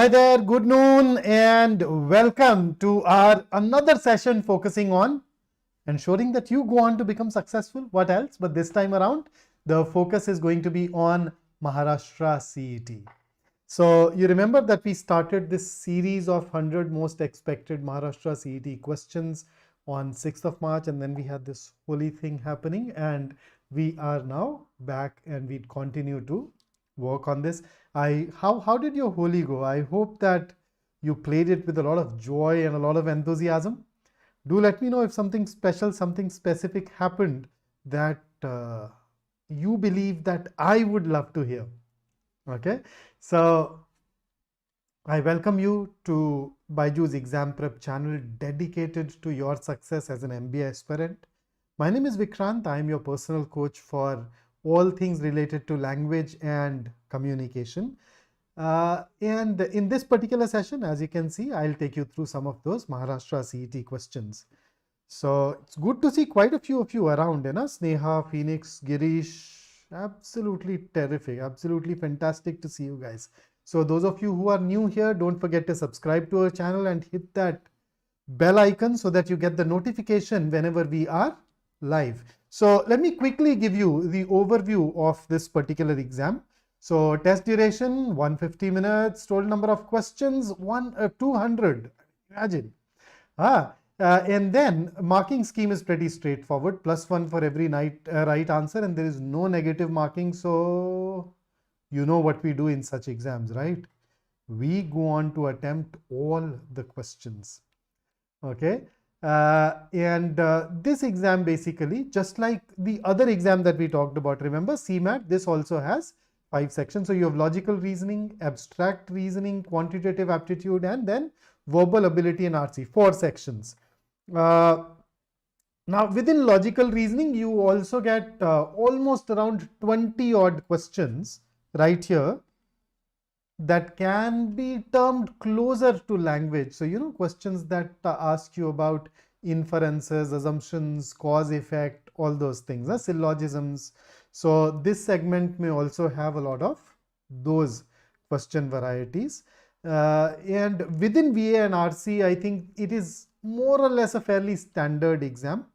Hi there, good noon and welcome to our another session focusing on ensuring that you go on to become successful. What else? But this time around, the focus is going to be on Maharashtra CET. So you remember that we started this series of 100 most expected Maharashtra CET questions on 6th of March, and then we had this holy thing happening, and we are now back and we continue to work on this. How did your Holi go? I hope that you played it with a lot of joy and a lot of enthusiasm. Do let me know if something special, something specific happened that you believe that I would love to hear. Okay, so I welcome you to BYJU'S Exam Prep channel dedicated to your success as an MBA aspirant. My name is Vikrant. I am your personal coach for all things related to language and communication. And in this particular session, as you can see, I'll take you through some of those Maharashtra CET questions. So it's good to see quite a few of you around, you know, Sneha, Phoenix, Girish. Absolutely terrific, absolutely fantastic to see you guys. So those of you who are new here, don't forget to subscribe to our channel and hit that bell icon so that you get the notification whenever we are live. So let me quickly give you the overview of this particular exam. So test duration 150 minutes, total number of questions 200. Imagine. And then marking scheme is pretty straightforward. +1 for every right answer, and there is no negative marking. So you know what we do in such exams, right? We go on to attempt all the questions. Okay. This exam basically, just like the other exam that we talked about, remember CMAT, this also has 5 sections. So you have logical reasoning, abstract reasoning, quantitative aptitude, and then verbal ability and RC, 4 sections. Now within logical reasoning, you also get almost around 20 odd questions right here that can be termed closer to language. So, you know, questions that ask you about inferences, assumptions, cause, effect, all those things, syllogisms. So this segment may also have a lot of those question varieties. And within VA and RC, I think it is more or less a fairly standard exam,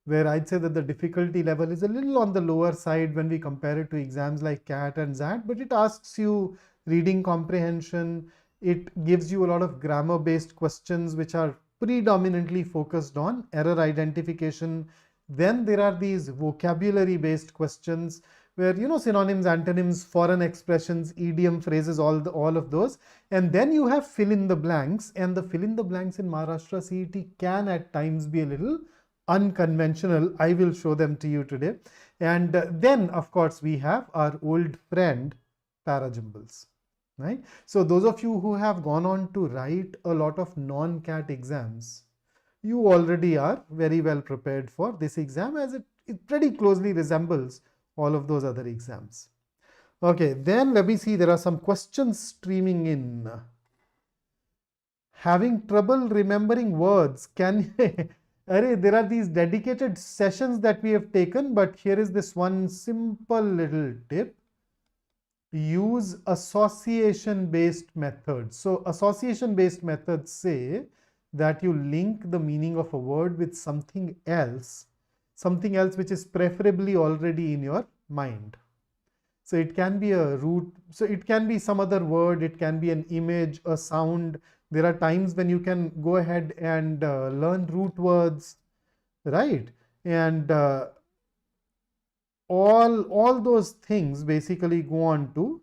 where I'd say that the difficulty level is a little on the lower side when we compare it to exams like CAT and XAT, but it asks you reading comprehension. It gives you a lot of grammar based questions which are predominantly focused on error identification. Then there are these vocabulary based questions where, you know, synonyms, antonyms, foreign expressions, idiom phrases, all of those. And then you have fill in the blanks, and the fill in the blanks in Maharashtra CET can at times be a little unconventional. I will show them to you today. And then of course we have our old friend Parajumbles, right? So those of you who have gone on to write a lot of non-CAT exams, you already are very well prepared for this exam, as it pretty closely resembles all of those other exams. Okay, then let me see, there are some questions streaming in. Having trouble remembering words, can there are these dedicated sessions that we have taken, but here is this one simple little tip. Use association based methods. So association based methods say that you link the meaning of a word with something else which is preferably already in your mind. So it can be a root, so it can be some other word, it can be an image, a sound. There are times when you can go ahead and learn root words, right? And all those things basically go on to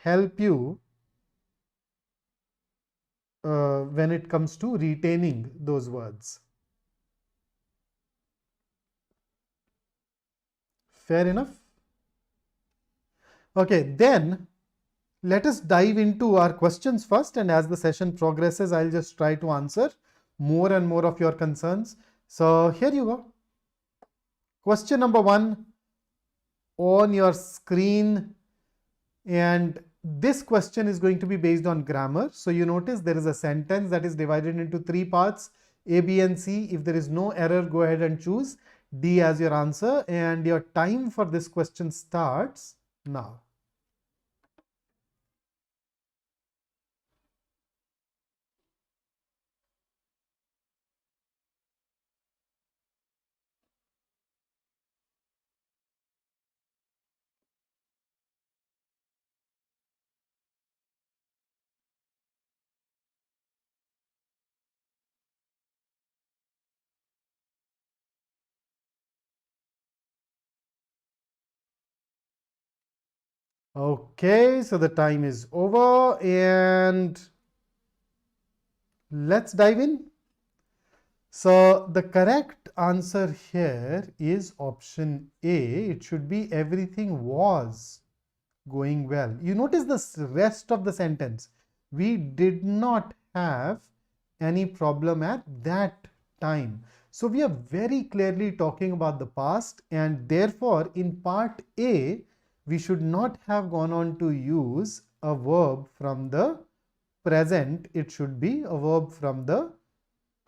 help you when it comes to retaining those words. Fair enough? Okay, then let us dive into our questions first, and as the session progresses, I'll just try to answer more and more of your concerns. So here you go. Question number 1 on your screen, and this question is going to be based on grammar. So you notice there is a sentence that is divided into 3 parts, A, B, and C. If there is no error, go ahead and choose D as your answer, and your time for this question starts now. Okay, so the time is over and let's dive in. So the correct answer here is option A. It should be everything was going well. You notice the rest of the sentence. We did not have any problem at that time. So we are very clearly talking about the past, and therefore in part A, we should not have gone on to use a verb from the present. It should be a verb from the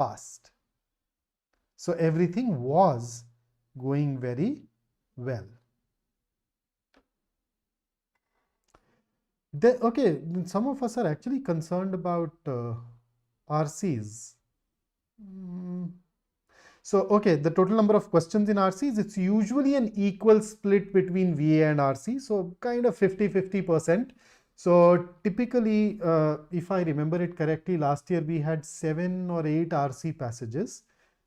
past. So everything was going very well. Okay, some of us are actually concerned about RCs. So, okay, the total number of questions in RCs, it's usually an equal split between VA and RC. So, kind of 50-50%. So, typically, if I remember it correctly, last year we had 7 or 8 RC passages.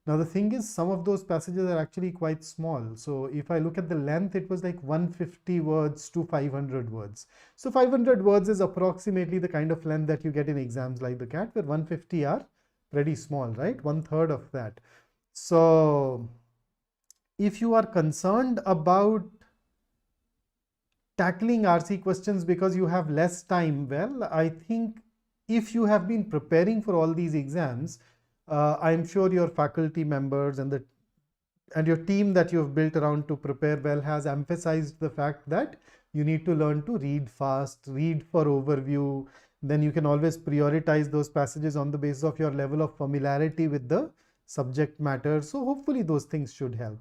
Now, the thing is, some of those passages are actually quite small. So, if I look at the length, it was like 150 words to 500 words. So, 500 words is approximately the kind of length that you get in exams like the CAT, where 150 are pretty small, right? 1/3 of that. So, if you are concerned about tackling RC questions because you have less time, well, I think if you have been preparing for all these exams, I'm sure your faculty members and your team that you have built around to prepare well has emphasized the fact that you need to learn to read fast, read for overview. Then you can always prioritize those passages on the basis of your level of familiarity with the subject matter. So hopefully those things should help.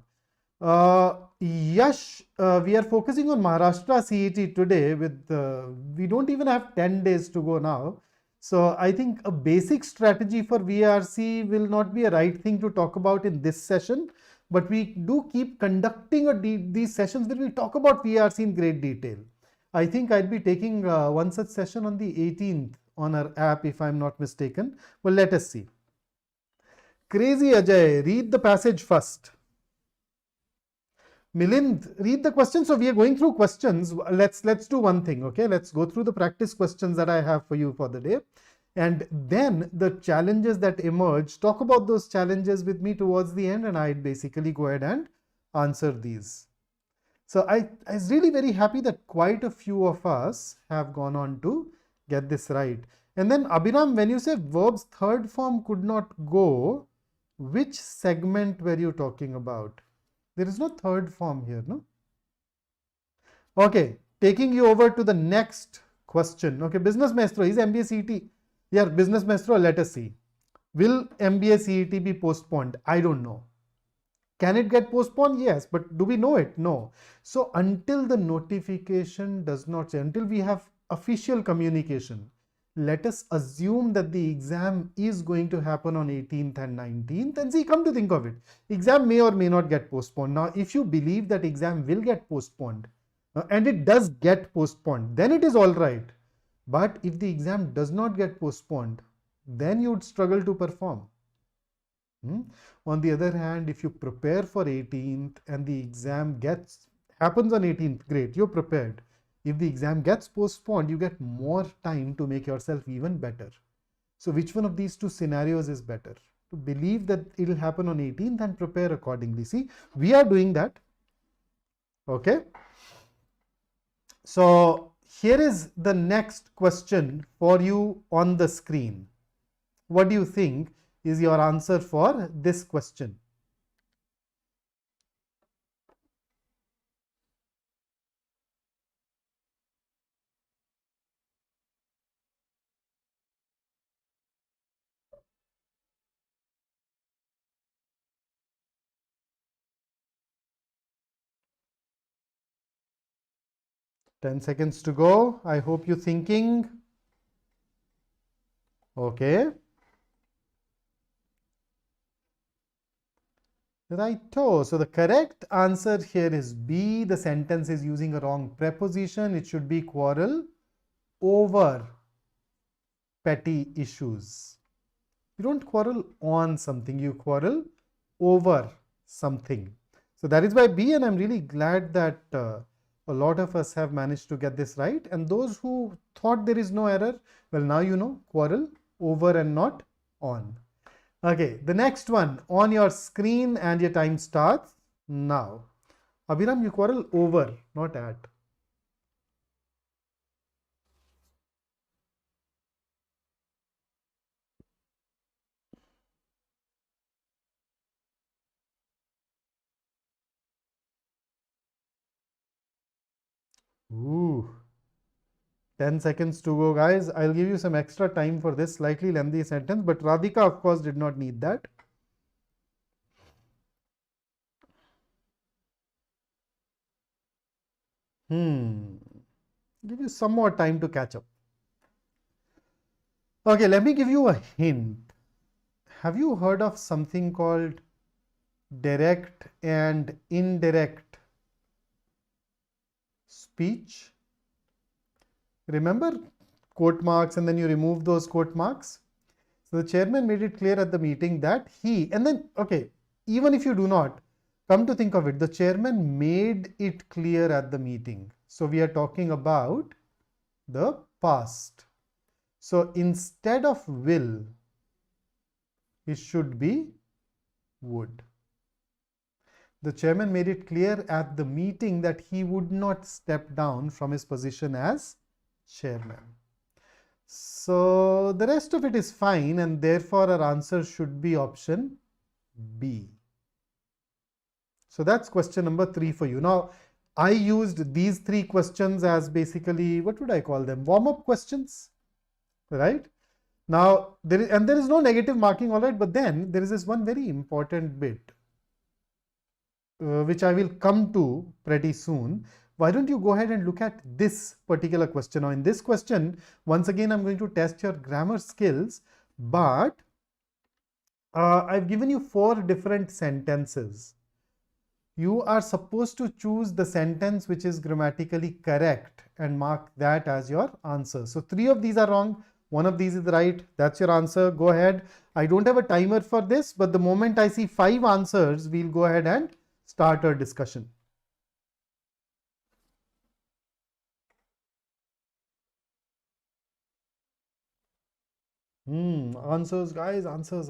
Yash, we are focusing on Maharashtra CET today with, we don't even have 10 days to go now. So I think a basic strategy for VRC will not be a right thing to talk about in this session, but we do keep conducting these sessions where we talk about VRC in great detail. I think I'd be taking one such session on the 18th on our app if I'm not mistaken. Well, let us see. Crazy Ajay, read the passage first. Milind, read the question. So we are going through questions. Let's do one thing, okay? Let's go through the practice questions that I have for you for the day. And then the challenges that emerge, talk about those challenges with me towards the end, and I'd basically go ahead and answer these. So I was really very happy that quite a few of us have gone on to get this right. And then Abhiram, when you say verbs third form could not go, which segment were you talking about? There is no third form here, no? Okay, taking you over to the next question. Okay, Business Maestro, is MBA CET? Yeah, Business Maestro, let us see. Will MBA CET be postponed? I don't know. Can it get postponed? Yes, but do we know it? No. So until the notification does not say, until we have official communication, let us assume that the exam is going to happen on 18th and 19th, and see, come to think of it, exam may or may not get postponed. Now, if you believe that exam will get postponed, and it does get postponed, then it is all right. But if the exam does not get postponed, then you would struggle to perform. On the other hand, if you prepare for 18th and the exam happens on 18th, great, you're prepared. If the exam gets postponed, you get more time to make yourself even better. So which one of these two scenarios is better? To believe that it will happen on 18th and prepare accordingly. See, we are doing that. Okay. So here is the next question for you on the screen. What do you think is your answer for this question? Ten seconds to go. I hope you're thinking. Okay. Righto. So the correct answer here is B. The sentence is using a wrong preposition. It should be quarrel over petty issues. You don't quarrel on something, you quarrel over something. So that is by B, and I'm really glad that a A lot of us have managed to get this right. And those who thought there is no error, well, now you know, quarrel over and not on. Okay, the next one on your screen and your time starts now. Abhiram, you quarrel over, not at. Ooh. 10 seconds to go, guys. I'll give you some extra time for this slightly lengthy sentence, but Radhika, of course, did not need that. Give you some more time to catch up. Okay, let me give you a hint. Have you heard of something called direct and indirect speech? Remember quote marks and then you remove those quote marks? So the chairman made it clear at the meeting that he, and then, okay, even if you do not, come to think of it, the chairman made it clear at the meeting. So we are talking about the past. So instead of will, it should be would. The chairman made it clear at the meeting that he would not step down from his position as chairman. So the rest of it is fine, and therefore our answer should be option B. So that's question number 3 for you. Now, I used these 3 questions as basically, what would I call them? Warm-up questions, right? Now, there is no negative marking, all right, but then there is this one very important bit, which I will come to pretty soon. Why don't you go ahead and look at this particular question? Now, in this question, once again, I'm going to test your grammar skills, but I've given you 4 different sentences. You are supposed to choose the sentence which is grammatically correct and mark that as your answer. So 3 of these are wrong. 1 of these is right. That's your answer. Go ahead. I don't have a timer for this, but the moment I see 5 answers, we'll go ahead and start our discussion. Answers, guys, answers.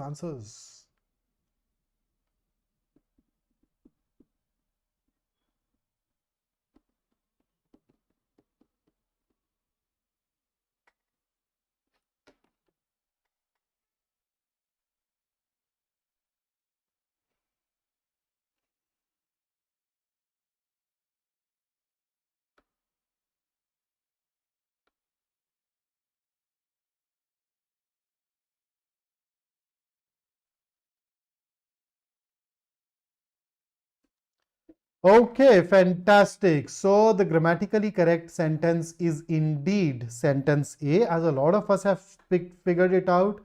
Okay, fantastic. So the grammatically correct sentence is indeed sentence A, as a lot of us have figured it out.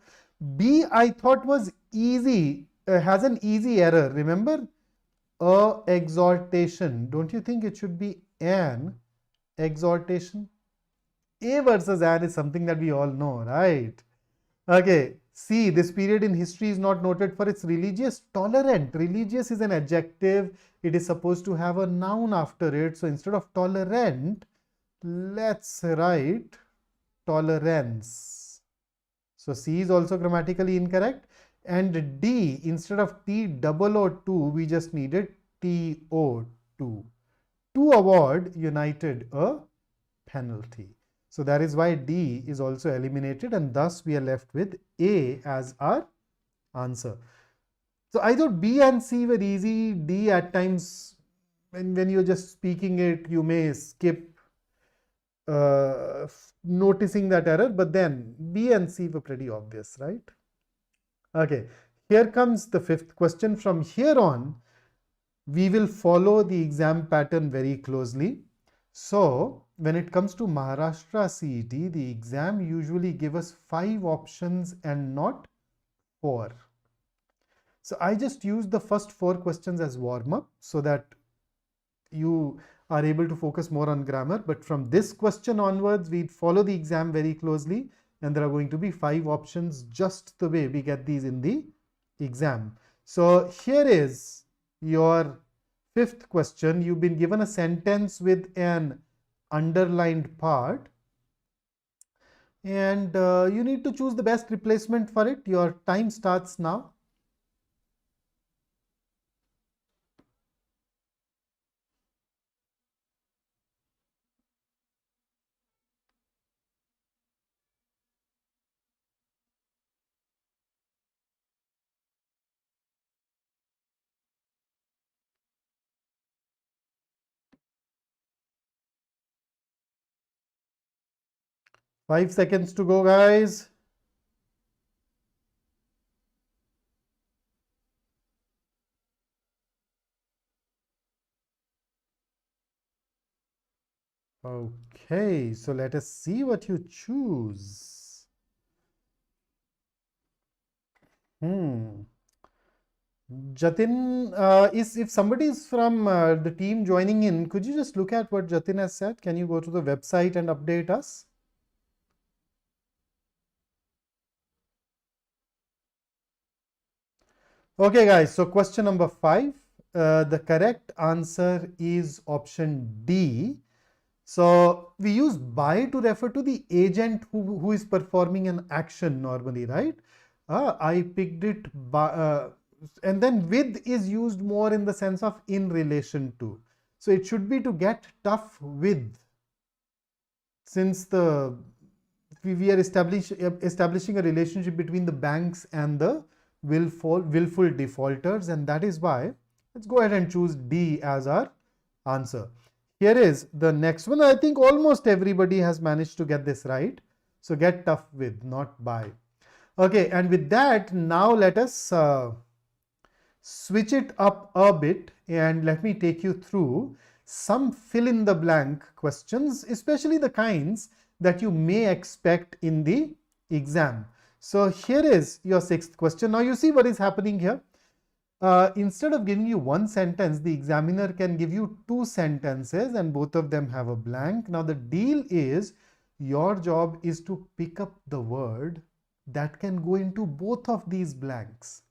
B, I thought was easy, has an easy error. Remember, a exhortation. Don't you think it should be an exhortation? A versus an is something that we all know, right? Okay. C, this period in history is not noted for its religious tolerant. Religious is an adjective. It is supposed to have a noun after it. So instead of tolerant, let's write tolerance. So C is also grammatically incorrect. And D, instead of TOO2, we just needed TO2. To award United a penalty. So that is why D is also eliminated, and thus we are left with A as our answer. So I thought B and C were easy. D at times, when you're just speaking it, you may skip noticing that error, but then B and C were pretty obvious, right? Okay, here comes the 5th question. From here on, we will follow the exam pattern very closely. So when it comes to Maharashtra CET, the exam usually gives us 5 options and not 4. So I just used the first 4 questions as warm-up so that you are able to focus more on grammar. But from this question onwards, we follow the exam very closely, and there are going to be 5 options just the way we get these in the exam. So here is your fifth question. You've been given a sentence with an underlined part, and you need to choose the best replacement for it. Your time starts now. Five seconds to go, guys. Okay, so let us see what you choose. Jatin, if somebody is from the team joining in, could you just look at what Jatin has said? Can you go to the website and update us? Okay, guys, so question number 5. The correct answer is option D. So we use by to refer to the agent who is performing an action normally, right? I picked it by, and then with is used more in the sense of in relation to. So it should be to get tough with. Since we are establishing a relationship between the banks and the willful defaulters, and that is why let's go ahead and choose D as our answer. Here is the next one. I think almost everybody has managed to get this right. So get tough with, not by. Okay, and with that, now let us switch it up a bit and let me take you through some fill in the blank questions, especially the kinds that you may expect in the exam. So here is your sixth question. Now you see what is happening here. Instead of giving you one sentence, the examiner can give you two sentences and both of them have a blank. Now the deal is your job is to pick up the word that can go into both of these blanks.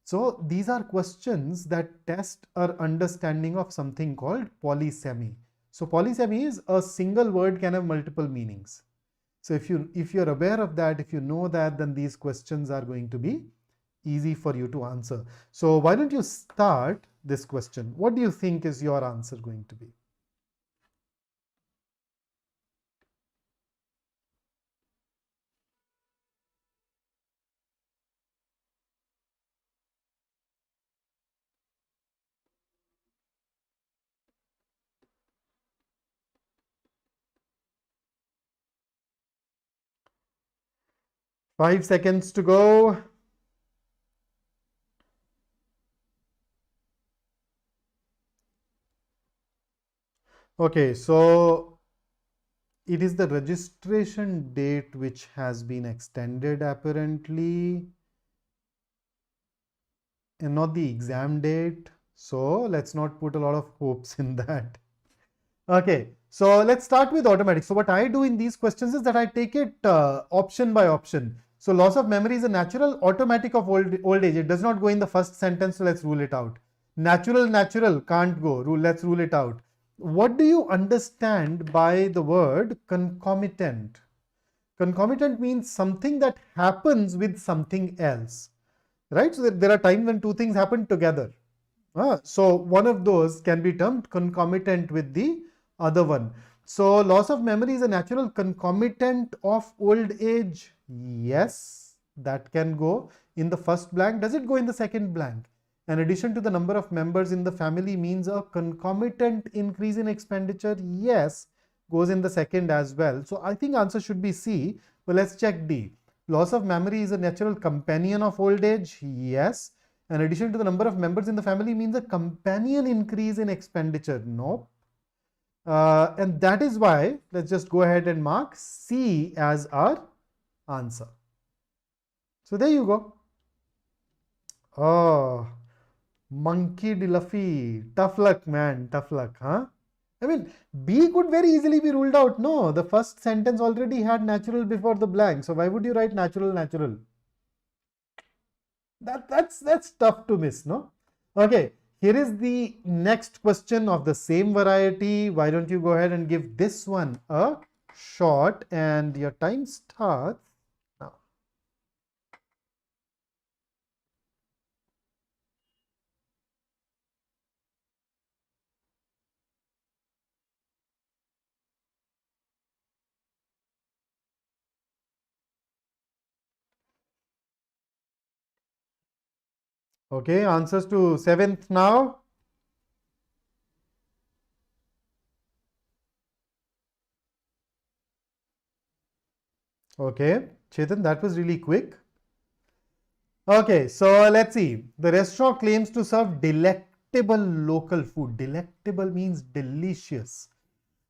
So these are questions that test our understanding of something called polysemy. So polysemy is a single word can have multiple meanings. So if you're aware of that, if you know that, then these questions are going to be easy for you to answer. So why don't you start this question? What do you think is your answer going to be? Five seconds to go. Okay, so it is the registration date which has been extended apparently, and not the exam date. So let's not put a lot of hopes in that. Okay, so let's start with automatic. So what I do in these questions is that I take it option by option. So loss of memory is a natural, automatic of old age. It does not go in the first sentence, so let's rule it out. Natural can't go. Let's rule it out. What do you understand by the word concomitant? Concomitant means something that happens with something else, right? So there are times when two things happen together. So one of those can be termed concomitant with the other one. So loss of memory is a natural concomitant of old age. Yes, that can go in the first blank. Does it go in the second blank? In addition to the number of members in the family means a concomitant increase in expenditure. Yes, goes in the second as well. So I think answer should be C. But let's check D. Loss of memory is a natural companion of old age. Yes. In addition to the number of members in the family means a companion increase in expenditure. Nope. And that is why let's just go ahead and mark C as our answer. So there you go. Oh, monkey D. Luffy. Tough luck, man. Tough luck, huh? I mean, B could very easily be ruled out. No, the first sentence already had natural before the blank. So why would you write natural? That's tough to miss, no? Okay, Here is the next question of the same variety. Why don't you go ahead and give this one a shot, and your time starts now. Okay, answers to 7th now. Okay, Chetan, that was really quick. Okay, so let's see. The restaurant claims to serve delectable local food. Delectable means delicious.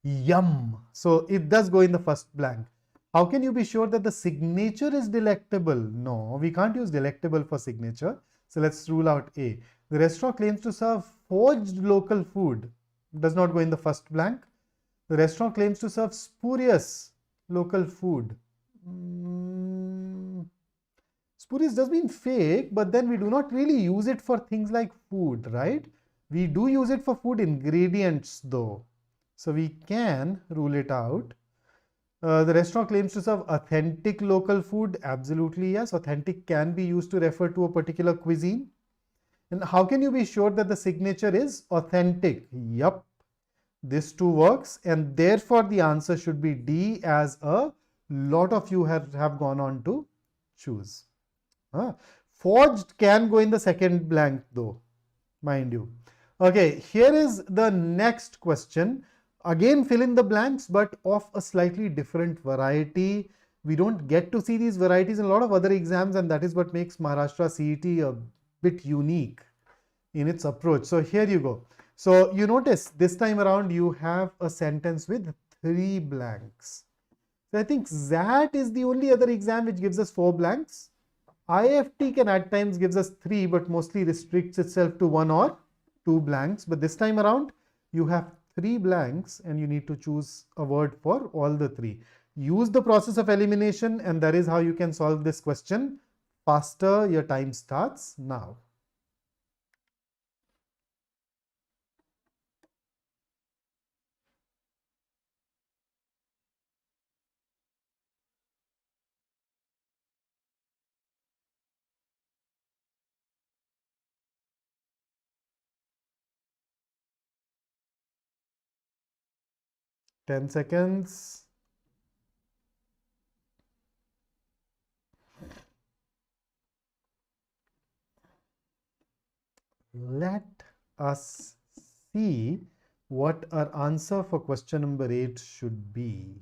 Yum. So it does go in the first blank. How can you be sure that the signature is delectable? No, we can't use delectable for signature. So let's rule out A. The restaurant claims to serve forged local food. Does not go in the first blank. The restaurant claims to serve spurious local food. Spurious does mean fake, but then we do not really use it for things like food, right? We do use it for food ingredients though. So we can rule it out. The restaurant claims to serve authentic local food. Absolutely yes. Authentic can be used to refer to a particular cuisine. And how can you be sure that the signature is authentic? Yup. This too works, and therefore the answer should be D, as a lot of you have gone on to choose. Forged can go in the second blank though, mind you. Okay, here is the next question. Again, fill in the blanks, but of a slightly different variety. We don't get to see these varieties in a lot of other exams, and that is what makes Maharashtra CET a bit unique in its approach. So here you go. So you notice this time around you have a sentence with 3 blanks. So I think that is the only other exam which gives us 4 blanks. IFT can at times gives us 3, but mostly restricts itself to 1 or 2 blanks. But this time around you have 3 blanks and you need to choose a word for all the 3. Use the process of elimination, and that is how you can solve this question faster. Your time starts now. Ten seconds. Let us see what our answer for question number 8 should be.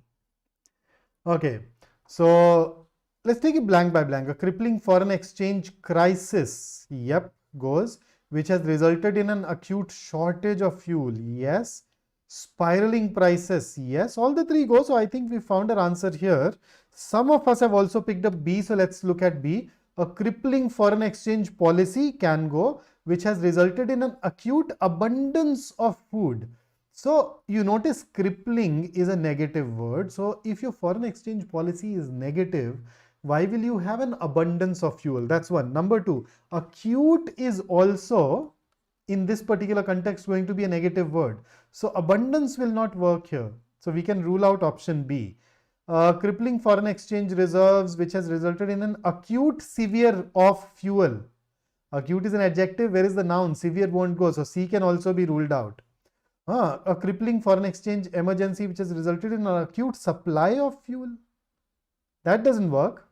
Okay, so let's take it blank by blank. A crippling foreign exchange crisis, yep, goes, which has resulted in an acute shortage of fuel, yes. Spiraling prices, yes, all the 3 go. So I think we found our answer here. Some of us have also picked up B, so let's look at B. A crippling foreign exchange policy can go, which has resulted in an acute abundance of food. So you notice crippling is a negative word. So if your foreign exchange policy is negative, why will you have an abundance of fuel? That's one. Number 2, acute is also in this particular context going to be a negative word. So abundance will not work here. So we can rule out option B. Crippling foreign exchange reserves, which has resulted in an acute severe of fuel. Acute is an adjective. Where is the noun? Severe won't go. So C can also be ruled out. A crippling foreign exchange emergency which has resulted in an acute supply of fuel. That doesn't work.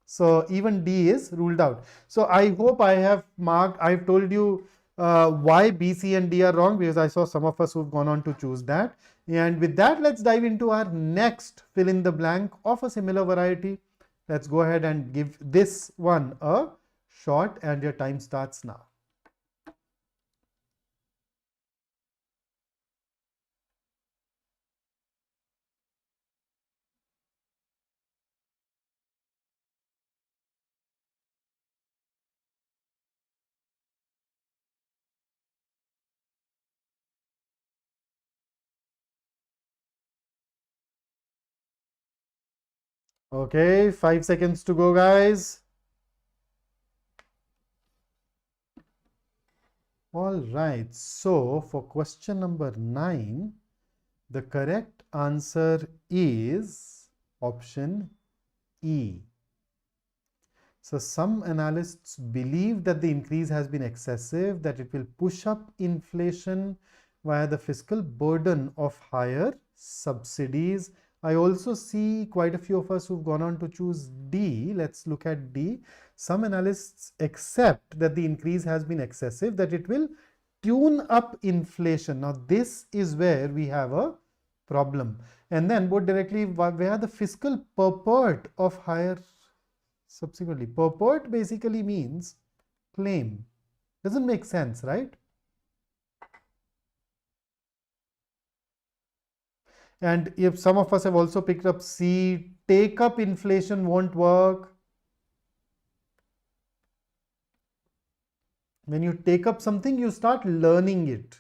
So even D is ruled out. So I hope I have marked, I've told you why B, C and D are wrong, because I saw some of us who've gone on to choose that. And with that, let's dive into our next fill in the blank of a similar variety. Let's go ahead and give this one a shot, and your time starts now. Okay, 5 seconds to go, guys. All right, so for question number 9, the correct answer is option E. So some analysts believe that the increase has been excessive, that it will push up inflation via the fiscal burden of higher subsidies. I also see quite a few of us who've gone on to choose D. Let's look at D. Some analysts accept that the increase has been excessive, that it will tune up inflation. Now this is where we have a problem. And then both directly via the fiscal purport of higher subsequently. Purport basically means claim. Doesn't make sense, right? And if some of us have also picked up C, take up inflation won't work. When you take up something, you start learning it,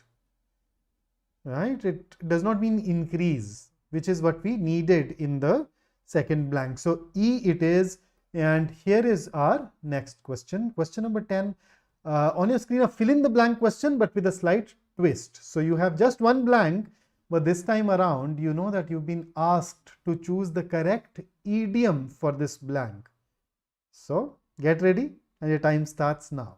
right? It does not mean increase, which is what we needed in the second blank. So E it is. And here is our next question. Question number 10. On your screen, a fill in the blank question, but with a slight twist. So you have just one blank, but this time around, you know that you've been asked to choose the correct idiom for this blank. So get ready and your time starts now.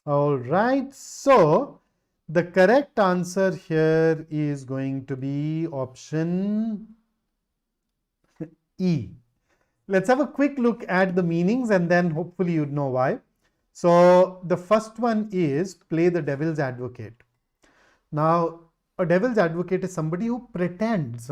All right, so the correct answer here is going to be option E. Let's have a quick look at the meanings and then hopefully you'd know why. So the first one is play the devil's advocate. Now, a devil's advocate is somebody who pretends,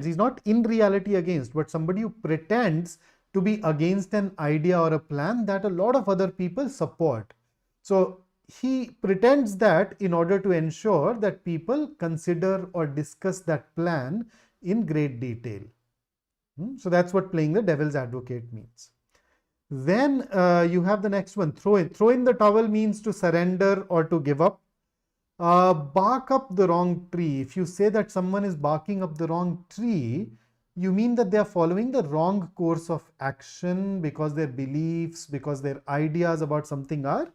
he's not in reality against, but somebody who pretends to be against an idea or a plan that a lot of other people support. So he pretends that in order to ensure that people consider or discuss that plan in great detail. So that's what playing the devil's advocate means. Then you have the next one, throw in. Throw in the towel means to surrender or to give up. Bark up the wrong tree. If you say that someone is barking up the wrong tree, you mean that they are following the wrong course of action because their beliefs, because their ideas about something are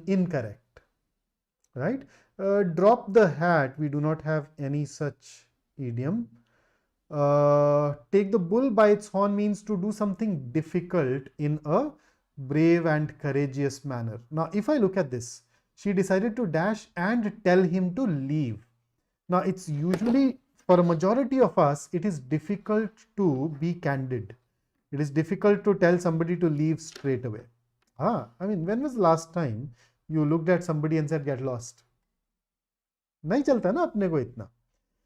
incorrect, right? Drop the hat. We do not have any such idiom. Take the bull by its horn means to do something difficult in a brave and courageous manner. Now, if I look at this, she decided to dash and tell him to leave. Now, it's usually, for a majority of us, it is difficult to be candid. It is difficult to tell somebody to leave straight away. I mean, when was the last time you looked at somebody and said, get lost? नहीं चलता ना अपने को इतना.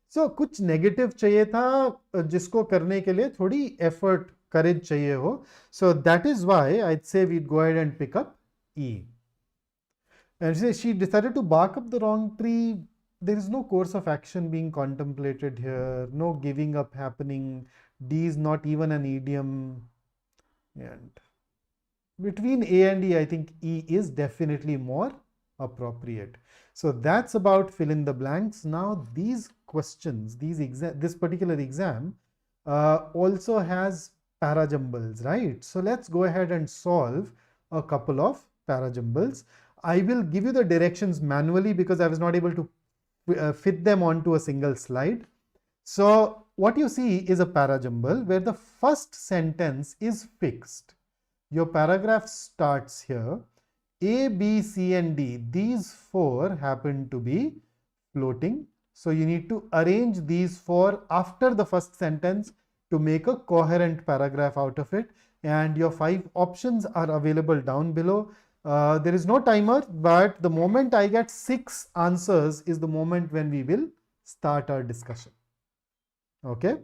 So, कुछ negative चाहिए था जिसको करने के लिए थोड़ी effort, courage चाहिए हो. So, that is why I'd say we'd go ahead and pick up E. And she decided to bark up the wrong tree. There is no course of action being contemplated here, no giving up happening. D is not even an idiom. And between A and E, I think E is definitely more appropriate. So that's about fill in the blanks. Now these questions, this particular exam also has parajumbles, right? So let's go ahead and solve a couple of parajumbles. I will give you the directions manually because I was not able to fit them onto a single slide. So what you see is a parajumble where the first sentence is fixed. Your paragraph starts here. A, B, C and D, these four happen to be floating. So you need to arrange these four after the first sentence to make a coherent paragraph out of it. And your 5 options are available down below. There is no timer, but the moment I get 6 answers is the moment when we will start our discussion. Okay.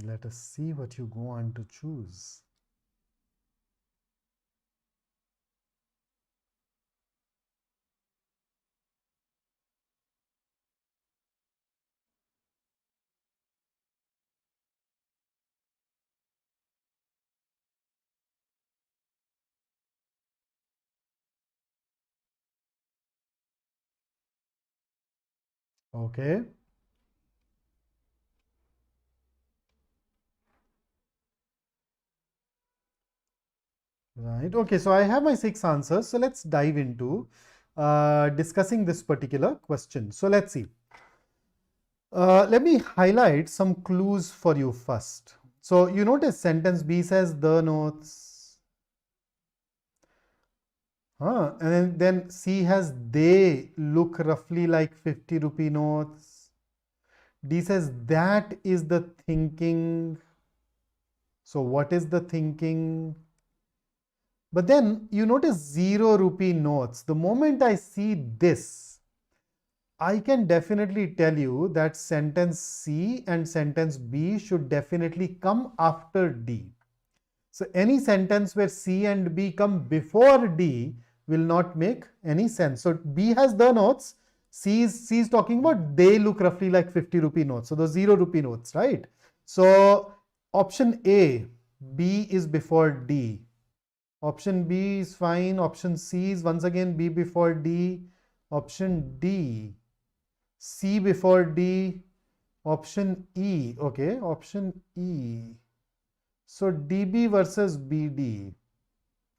Let us see what you go on to choose. Okay. Right. Okay. So I have my 6 answers. So let's dive into discussing this particular question. So let's see. Let me highlight some clues for you first. So you notice sentence B says the notes. And then C has they look roughly like 50 rupee notes. D says that is the thinking. So what is the thinking? But then you notice 0 rupee notes. The moment I see this, I can definitely tell you that sentence C and sentence B should definitely come after D. So any sentence where C and B come before D will not make any sense. So B has the notes. C is talking about they look roughly like 50 rupee notes. So those 0 rupee notes, right? So option A, B is before D. Option B is fine. Option C is once again B before D. Option D, C before D. Option E, okay, option E. So DB versus BD.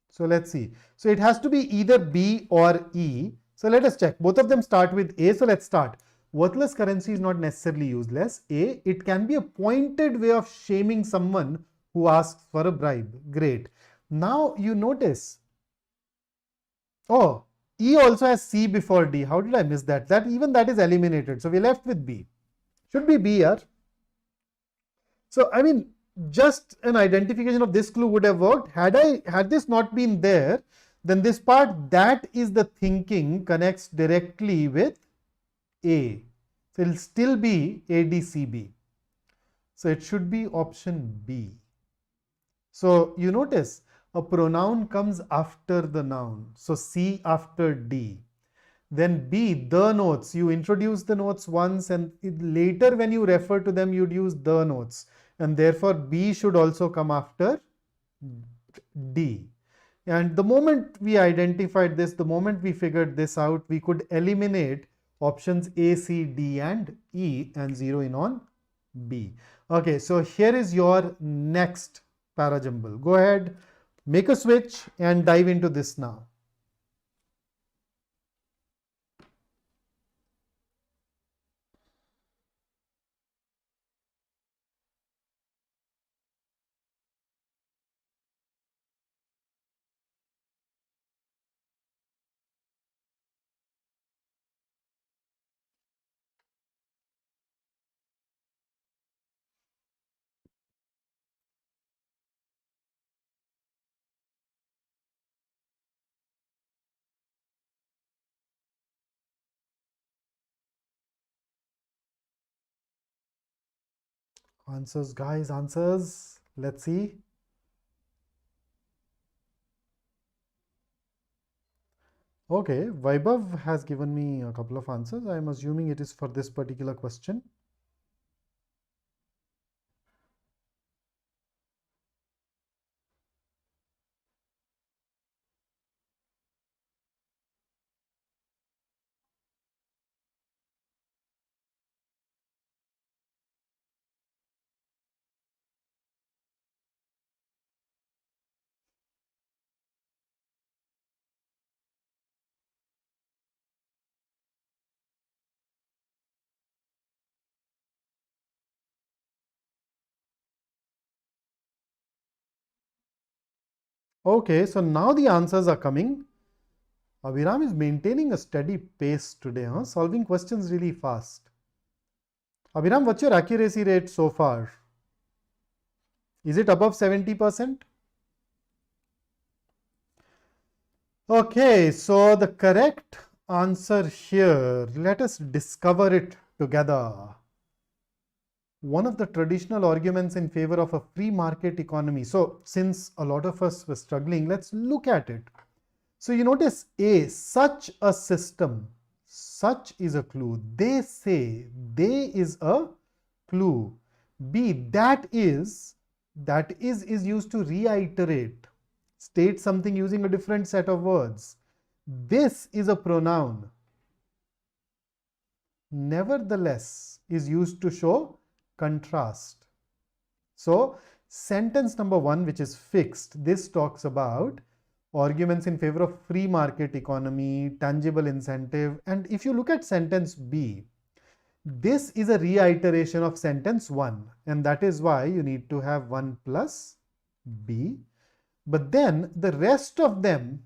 So let's see. So it has to be either B or E. So let us check. Both of them start with A. So let's start. Worthless currency is not necessarily useless. A, it can be a pointed way of shaming someone who asks for a bribe. Great. Now you notice, oh, E also has C before D. How did I miss that? That is eliminated. So we're left with B. Should be B here. So I mean, just an identification of this clue would have worked. Had this not been there, then this part, that is the thinking, connects directly with A. So it'll still be ADCB. So it should be option B. So you notice a pronoun comes after the noun. So C after D. Then B, the notes. You introduce the notes once and later when you refer to them, you'd use the notes. And therefore B should also come after D. And the moment we identified this, the moment we figured this out, we could eliminate options A, C, D and E and zero in on B. Okay, so here is your next parajumble. Go ahead, make a switch and dive into this now. Answers, guys, answers. Let's see. Okay, Vaibhav has given me a couple of answers. I am assuming it is for this particular question. Okay, so now the answers are coming. Abhiram is maintaining a steady pace today, solving questions really fast. Abhiram, what's your accuracy rate so far? Is it above 70%? Okay, so the correct answer here, let us discover it together. one of the traditional arguments in favor of a free market economy. So since a lot of us were struggling, let's look at it. So you notice A, such a system, such is a clue. They say, they is a clue. B, that is used to reiterate, state something using a different set of words. This is a pronoun. Nevertheless is used to show contrast. So sentence number 1, which is fixed, this talks about arguments in favor of free market economy, tangible incentive. And if you look at sentence B, this is a reiteration of sentence 1, and that is why you need to have 1 plus B. But then the rest of them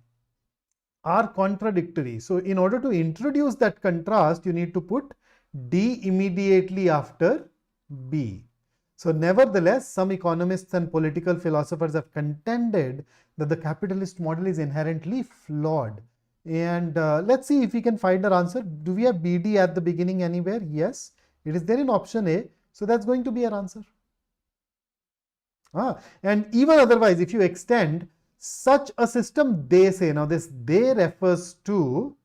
are contradictory. So in order to introduce that contrast, you need to put D immediately after B. So nevertheless, some economists and political philosophers have contended that the capitalist model is inherently flawed. And let's see if we can find our answer. Do we have BD at the beginning anywhere? Yes, it is there in option A. So that's going to be our answer. And even otherwise, if you extend such a system, they say, now this they refers to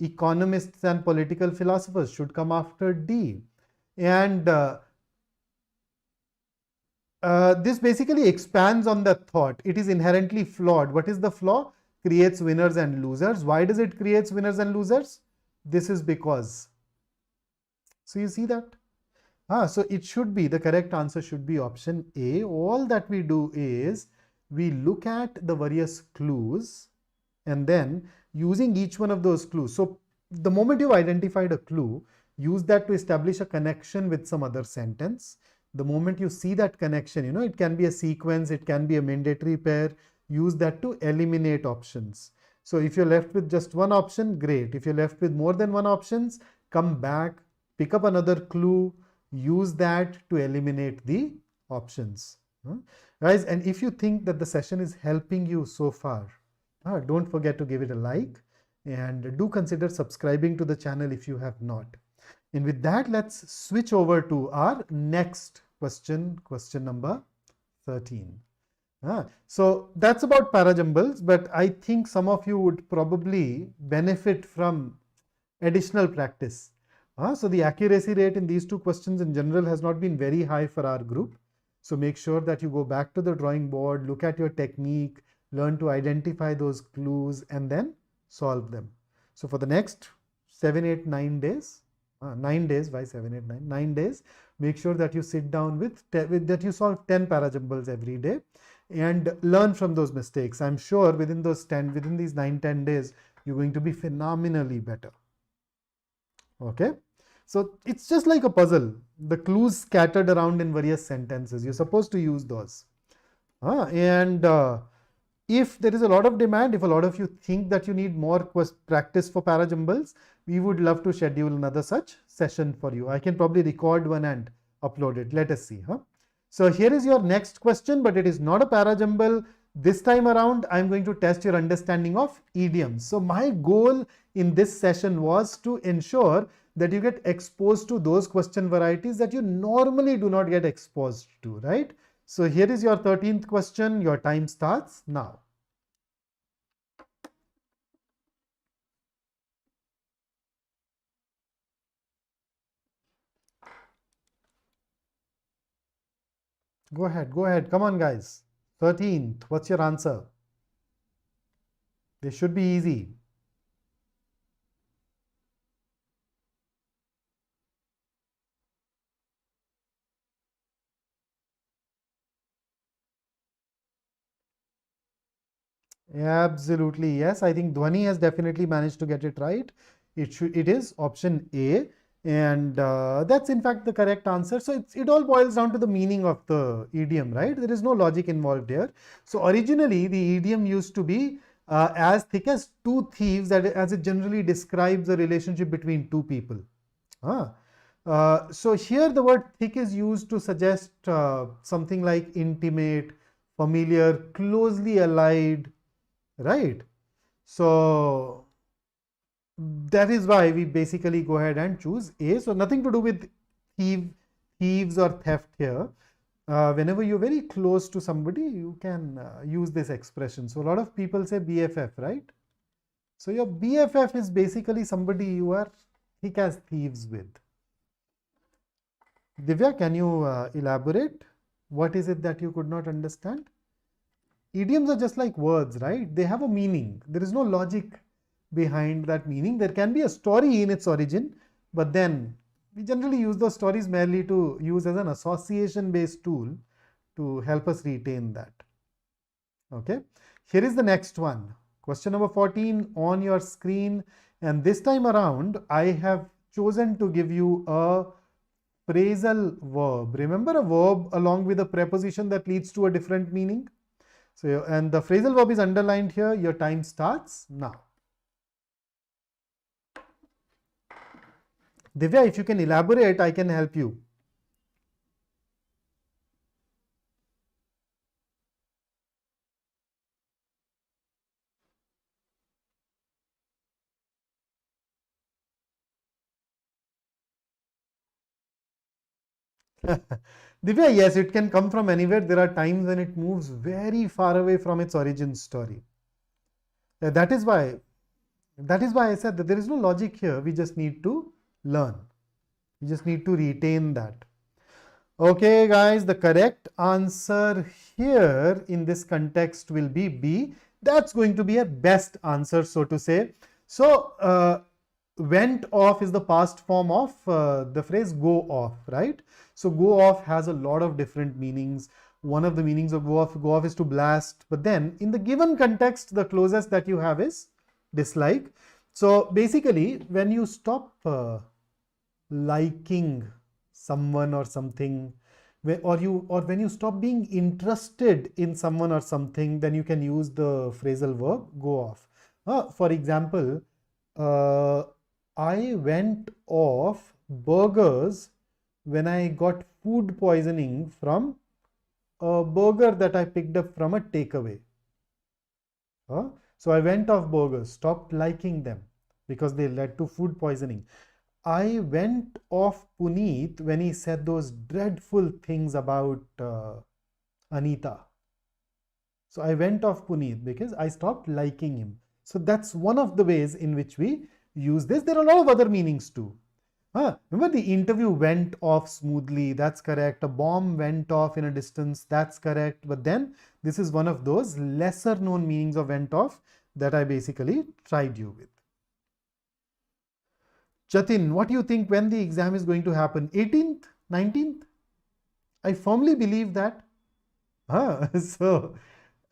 economists and political philosophers, should come after D. And this basically expands on the thought. It is inherently flawed. What is the flaw? Creates winners and losers. Why does it create winners and losers? This is because. So you see that? So it should be, the correct answer should be option A. All that we do is we look at the various clues and then using each one of those clues. So the moment you've identified a clue, use that to establish a connection with some other sentence. The moment you see that connection, it can be a sequence, it can be a mandatory pair, use that to eliminate options. So if you're left with just one option, great. If you're left with more than one options, come back, pick up another clue, use that to eliminate the options. Guys, and if you think that the session is helping you so far, don't forget to give it a like and do consider subscribing to the channel if you have not. And with that, let's switch over to our next question, question number 13. So that's about parajumbles, but I think some of you would probably benefit from additional practice. So the accuracy rate in these two questions in general has not been very high for our group. So make sure that you go back to the drawing board, look at your technique, learn to identify those clues and then solve them. So for the next 7, 8, 9 days, 9 days, why 7, 8, 9? 9 days, make sure that you sit down that you solve 10 parajumbles every day and learn from those mistakes. I'm sure within these 9, 10 days, you're going to be phenomenally better. Okay. So it's just like a puzzle. The clues scattered around in various sentences. You're supposed to use those. If there is a lot of demand, if a lot of you think that you need more practice for parajumbles, we would love to schedule another such session for you. I can probably record one and upload it. Let us see. So here is your next question, but it is not a parajumble. This time around, I'm going to test your understanding of idioms. So my goal in this session was to ensure that you get exposed to those question varieties that you normally do not get exposed to, right? So here is your 13th question. Your time starts now. Go ahead, go ahead. Come on, guys. 13th, what's your answer? This should be easy. Absolutely, yes. I think Dhwani has definitely managed to get it right. It is option A, and that's in fact the correct answer. So it all boils down to the meaning of the idiom, right? There is no logic involved here. So originally the idiom used to be as thick as two thieves, as it generally describes a relationship between two people. So here the word thick is used to suggest something like intimate, familiar, closely allied, right? So that is why we basically go ahead and choose A. So nothing to do with thief thieves or theft here, whenever you're very close to somebody, you can use this expression. So a lot of people say BFF, right? So your BFF is basically somebody you are thick as thieves with. Divya, can you elaborate? What is it that you could not understand? Idioms are just like words, right? They have a meaning. There is no logic behind that meaning. There can be a story in its origin, but then we generally use those stories merely to use as an association based tool to help us retain that. Okay, here is the next one. Question number 14 on your screen, and this time around I have chosen to give you a phrasal verb. Remember, a verb along with a preposition that leads to a different meaning. So, and the phrasal verb is underlined here. Your time starts now. Divya, if you can elaborate, I can help you. Divya, yes, it can come from anywhere. There are times when it moves very far away from its origin story. That is why I said that there is no logic here. We just need to learn. We just need to retain that. Okay, guys, the correct answer here in this context will be B. That's going to be a best answer, so to say. So, went off is the past form of the phrase go off, right? So go off has a lot of different meanings. One of the meanings of go off is to blast, but then in the given context, the closest that you have is dislike. So basically, when you stop liking someone or something, or when you stop being interested in someone or something, then you can use the phrasal verb go off. For example, I went off burgers when I got food poisoning from a burger that I picked up from a takeaway. So I went off burgers, stopped liking them because they led to food poisoning. I went off Puneet when he said those dreadful things about Anita. So I went off Puneet because I stopped liking him. So that's one of the ways in which we use this. There are a lot of other meanings too. Remember, the interview went off smoothly. That's correct. A bomb went off in a distance. That's correct. But then this is one of those lesser known meanings of went off that I basically tried you with. Jatin, what do you think when the exam is going to happen? 18th? 19th? I firmly believe that. So,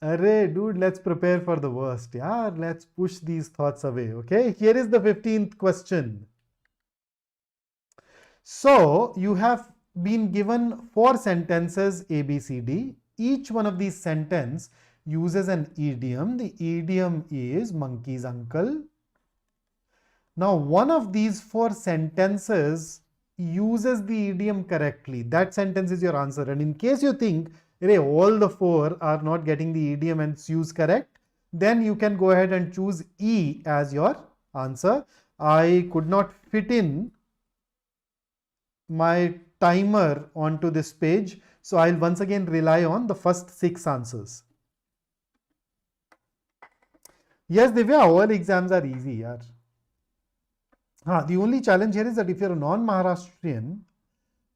array, dude, let's prepare for the worst. Yeah, let's push these thoughts away. Okay, here is the 15th question. So, you have been given 4 sentences A, B, C, D. Each one of these sentences uses an idiom. The idiom is monkey's uncle. Now, one of these 4 sentences uses the idiom correctly. That sentence is your answer. And in case you think, hey, all the 4 are not getting the idiom and use correct, then you can go ahead and choose E as your answer. I could not fit in my timer onto this page, so I'll once again rely on the first 6 answers. Yes, Divya, all exams are easy, yaar. The only challenge here is that if you're a non-Maharashtrian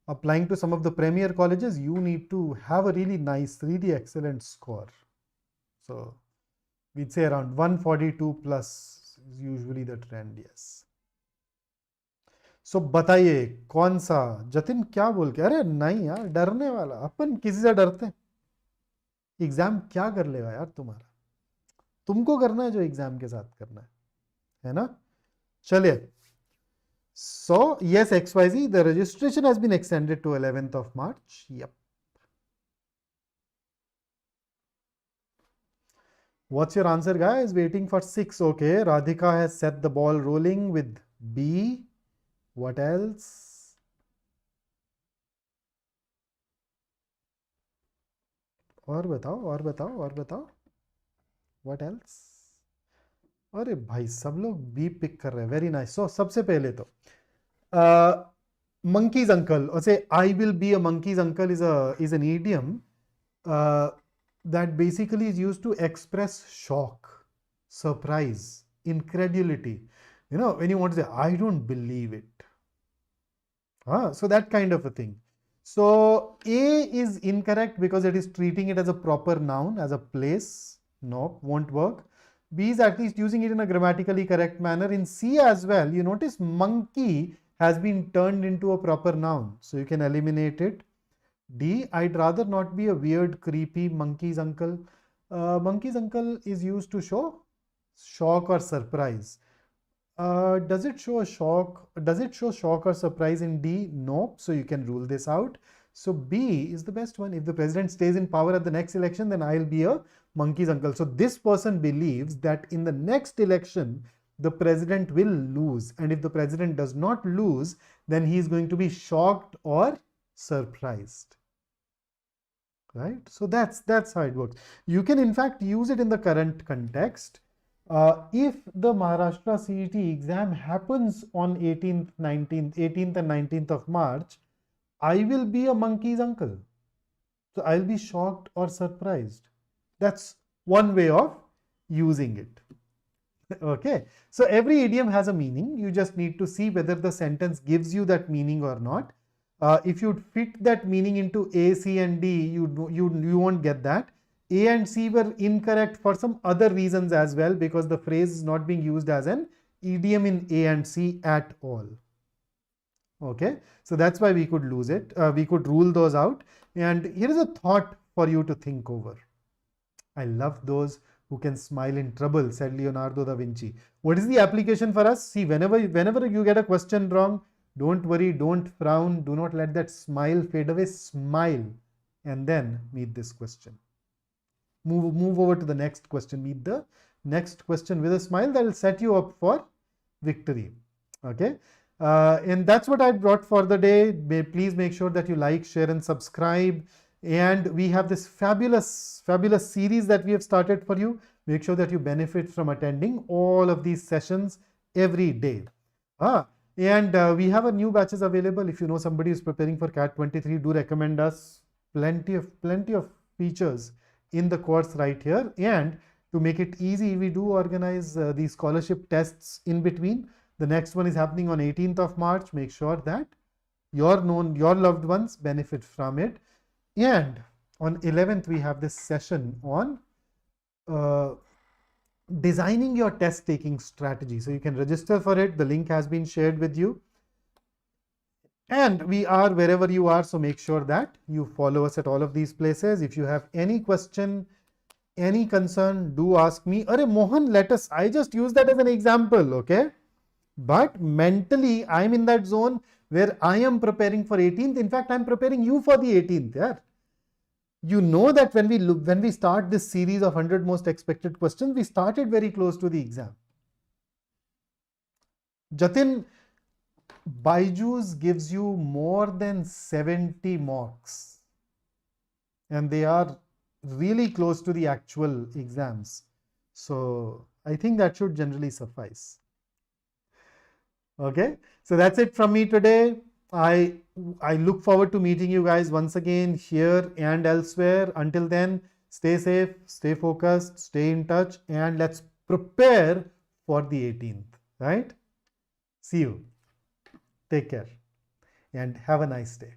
applying to some of the premier colleges, you need to have a really nice, really excellent score. So we'd say around 142 plus is usually the trend, yes. So बताइए कौन सा? जतिन क्या बोल के? अरे नहीं यार, डरने वाला अपन किसी से डरते हैं? एग्जाम क्या कर लेगा यार तुम्हारा? तुमको करना है जो एग्जाम के साथ करना है ना? चलिए. So yes, XYZ, the registration has been extended to 11th of March. Yep. What's your answer, guys? Waiting for 6. Okay, Radhika has set the ball rolling with B. What else? और बताओ, और बताओ, और बताओ. What else? अरे भाई सब लोग बी पिक कर रहे हैं. Very nice. सो सबसे पहले तो monkey's uncle, or say I will be a monkey's uncle is an idiom that basically is used to express shock, surprise, incredulity. You know, when you want to say, I don't believe it. So that kind of a thing. So A is incorrect because it is treating it as a proper noun, as a place. No, won't work. B is at least using it in a grammatically correct manner. In C as well, you notice monkey has been turned into a proper noun. So you can eliminate it. D, I'd rather not be a weird, creepy monkey's uncle. Monkey's uncle is used to show shock or surprise. Does it show shock or surprise in D? No. So you can rule this out. So B is the best one. If the president stays in power at the next election, then I'll be a monkey's uncle. So this person believes that in the next election, the president will lose. And if the president does not lose, then he is going to be shocked or surprised. Right? So that's how it works. You can in fact use it in the current context. If the Maharashtra CET exam happens on 18th and 19th of March, I will be a monkey's uncle. So I'll be shocked or surprised. That's one way of using it. Okay. So every idiom has a meaning. You just need to see whether the sentence gives you that meaning or not. If you fit that meaning into A, C and D, you won't get that. A and C were incorrect for some other reasons as well, because the phrase is not being used as an idiom in A and C at all. Okay, so that's why we could lose it. We could rule those out. And here is a thought for you to think over. I love those who can smile in trouble, said Leonardo da Vinci. What is the application for us? See, whenever you get a question wrong, don't worry, don't frown, do not let that smile fade away. Smile and then meet this question. Move over to the next question. Meet the next question with a smile. That will set you up for victory. Okay. And that's what I brought for the day. Please make sure that you like, share and subscribe. And we have this fabulous series that we have started for you. Make sure that you benefit from attending all of these sessions every day. And we have a new batches available. If you know somebody who's preparing for CAT 23, do recommend us. Plenty of features in the course right here. And to make it easy, we do organize these scholarship tests in between. The next one is happening on 18th of March. Make sure that your loved ones benefit from it. And on 11th, we have this session on designing your test taking strategy. So you can register for it. The link has been shared with you. And we are wherever you are. So make sure that you follow us at all of these places. If you have any question, any concern, do ask me. Arey Mohan, I just use that as an example. Okay. But mentally, I'm in that zone where I am preparing for 18th. In fact, I'm preparing you for the 18th. Yeah. You know that when we start this series of 100 most expected questions, we started very close to the exam. Jatin, BYJU'S gives you more than 70 mocks. And they are really close to the actual exams. So I think that should generally suffice. Okay, so that's it from me today. I look forward to meeting you guys once again here and elsewhere. Until then, stay safe, stay focused, stay in touch, and let's prepare for the 18th, right? See you. Take care and have a nice day.